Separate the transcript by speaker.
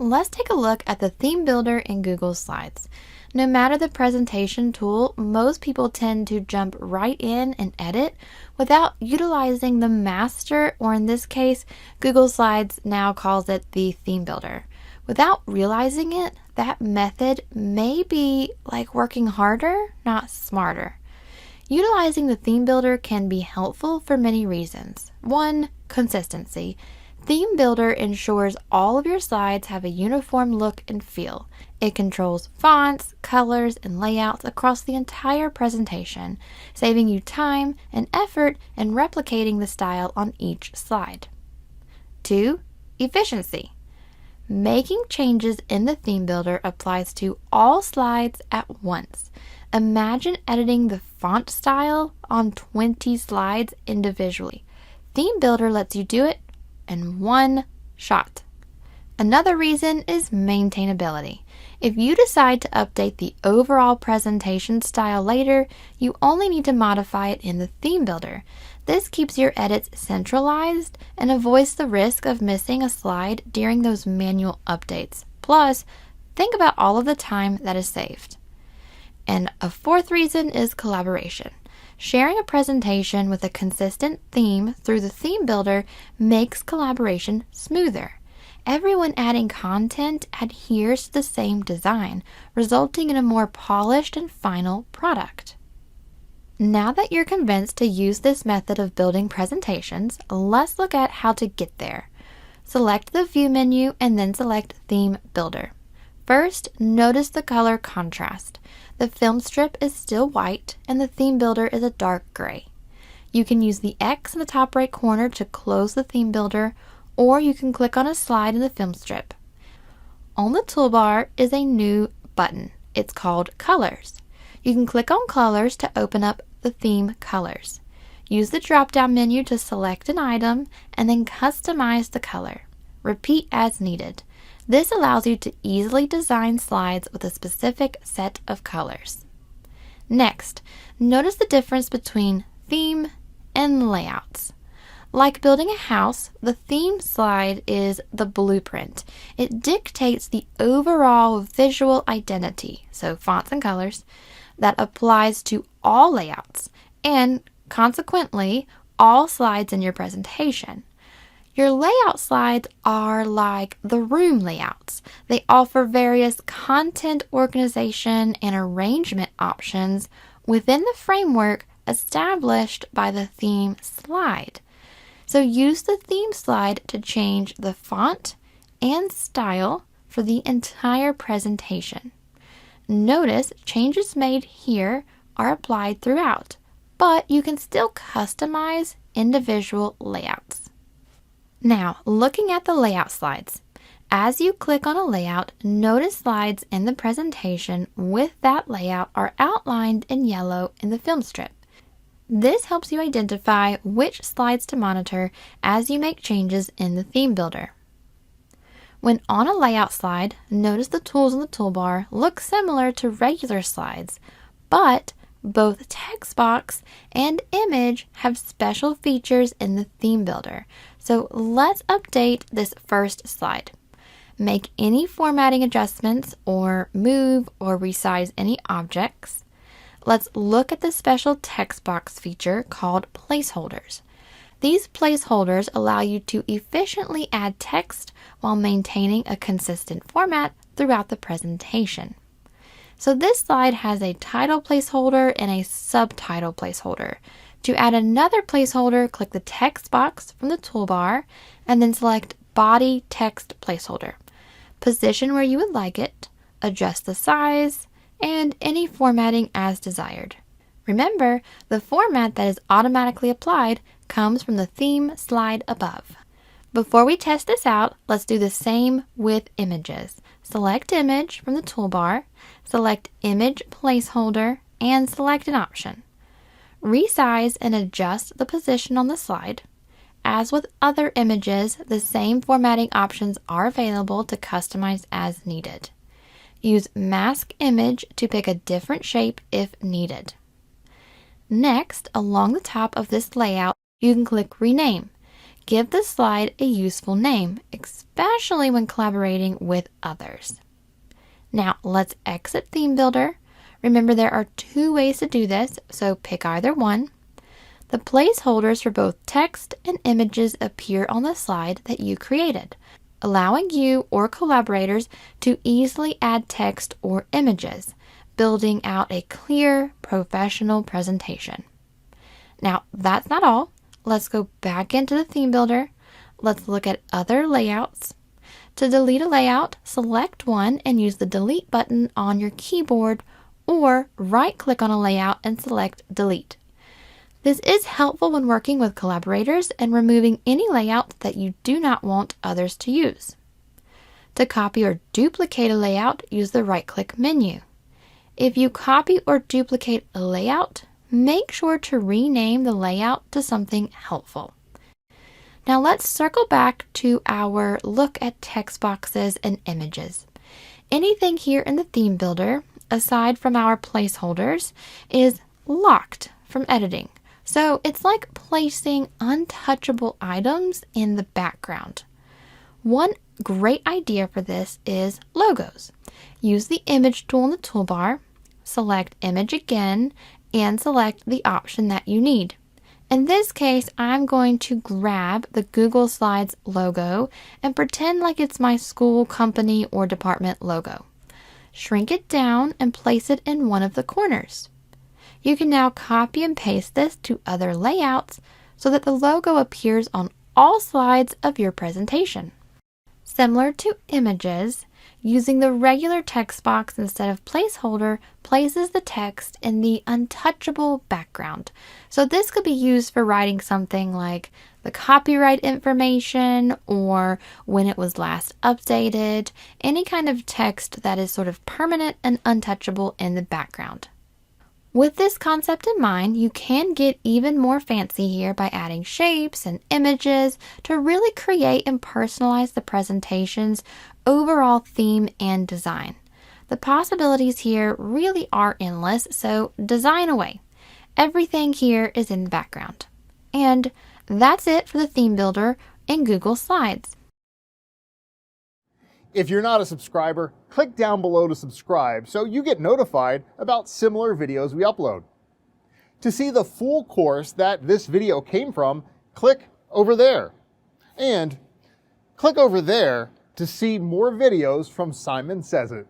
Speaker 1: Let's take a look at the theme builder in Google Slides. No matter the presentation tool, most people tend to jump right in and edit without utilizing the master, or in this case, Google Slides now calls it the theme builder. Without realizing it, that method may be like working harder, not smarter. Utilizing the theme builder can be helpful for many reasons. 1. Consistency. Theme Builder ensures all of your slides have a uniform look and feel. It controls fonts, colors, and layouts across the entire presentation, saving you time and effort in replicating the style on each slide. 2. Efficiency. Making changes in the Theme Builder applies to all slides at once. Imagine editing the font style on 20 slides individually. Theme Builder lets you do it in one shot. Another reason is maintainability. If you decide to update the overall presentation style later, you only need to modify it in the theme builder. This keeps your edits centralized and avoids the risk of missing a slide during those manual updates. Plus, think about all of the time that is saved. And a fourth reason is collaboration. Sharing a presentation with a consistent theme through the theme builder makes collaboration smoother. Everyone adding content adheres to the same design, resulting in a more polished and final product. Now that you're convinced to use this method of building presentations, let's look at how to get there. Select the View menu and then select Theme Builder. First, notice the color contrast. The film strip is still white and the theme builder is a dark gray. You can use the X in the top right corner to close the theme builder, or you can click on a slide in the film strip. On the toolbar is a new button. It's called Colors. You can click on Colors to open up the theme colors. Use the drop-down menu to select an item and then customize the color. Repeat as needed. This allows you to easily design slides with a specific set of colors. Next, notice the difference between theme and layouts. Like building a house, the theme slide is the blueprint. It dictates the overall visual identity, so fonts and colors, that applies to all layouts and, consequently, all slides in your presentation. Your layout slides are like the room layouts. They offer various content organization and arrangement options within the framework established by the theme slide. So use the theme slide to change the font and style for the entire presentation. Notice changes made here are applied throughout, but you can still customize individual layouts. Now, looking at the layout slides. As you click on a layout, notice slides in the presentation with that layout are outlined in yellow in the film strip. This helps you identify which slides to monitor as you make changes in the theme builder. When on a layout slide, notice the tools in the toolbar look similar to regular slides, but both text box and image have special features in the theme builder. So let's update this first slide. Make any formatting adjustments or move or resize any objects. Let's look at the special text box feature called placeholders. These placeholders allow you to efficiently add text while maintaining a consistent format throughout the presentation. So this slide has a title placeholder and a subtitle placeholder. To add another placeholder, click the text box from the toolbar and then select Body Text Placeholder. Position where you would like it, adjust the size, and any formatting as desired. Remember, the format that is automatically applied comes from the theme slide above. Before we test this out, let's do the same with images. Select Image from the toolbar, select Image Placeholder, and select an option. Resize and adjust the position on the slide. As with other images, the same formatting options are available to customize as needed. Use Mask Image to pick a different shape if needed. Next, along the top of this layout, you can click Rename. Give the slide a useful name, especially when collaborating with others. Now let's exit Theme Builder. Remember, there are two ways to do this, so pick either one. The placeholders for both text and images appear on the slide that you created, allowing you or collaborators to easily add text or images, building out a clear, professional presentation. Now, that's not all. Let's go back into the Theme Builder. Let's look at other layouts. To delete a layout, select one and use the Delete button on your keyboard, or right-click on a layout and select Delete. This is helpful when working with collaborators and removing any layout that you do not want others to use. To copy or duplicate a layout, use the right-click menu. If you copy or duplicate a layout, make sure to rename the layout to something helpful. Now let's circle back to our look at text boxes and images. Anything here in the Theme Builder, aside from our placeholders, is locked from editing. So it's like placing untouchable items in the background. One great idea for this is logos. Use the image tool in the toolbar, select image again, and select the option that you need. In this case, I'm going to grab the Google Slides logo and pretend like it's my school, company, or department logo. Shrink it down and place it in one of the corners. You can now copy and paste this to other layouts so that the logo appears on all slides of your presentation. Similar to images, using the regular text box instead of placeholder places the text in the untouchable background. So this could be used for writing something like the copyright information or when it was last updated, any kind of text that is sort of permanent and untouchable in the background. With this concept in mind, you can get even more fancy here by adding shapes and images to really create and personalize the presentation's overall theme and design. The possibilities here really are endless, so design away. Everything here is in the background. And that's it for the Theme Builder in Google Slides.
Speaker 2: If you're not a subscriber, click down below to subscribe so you get notified about similar videos we upload. To see the full course that this video came from, click over there. And click over there to see more videos from Simon Says It.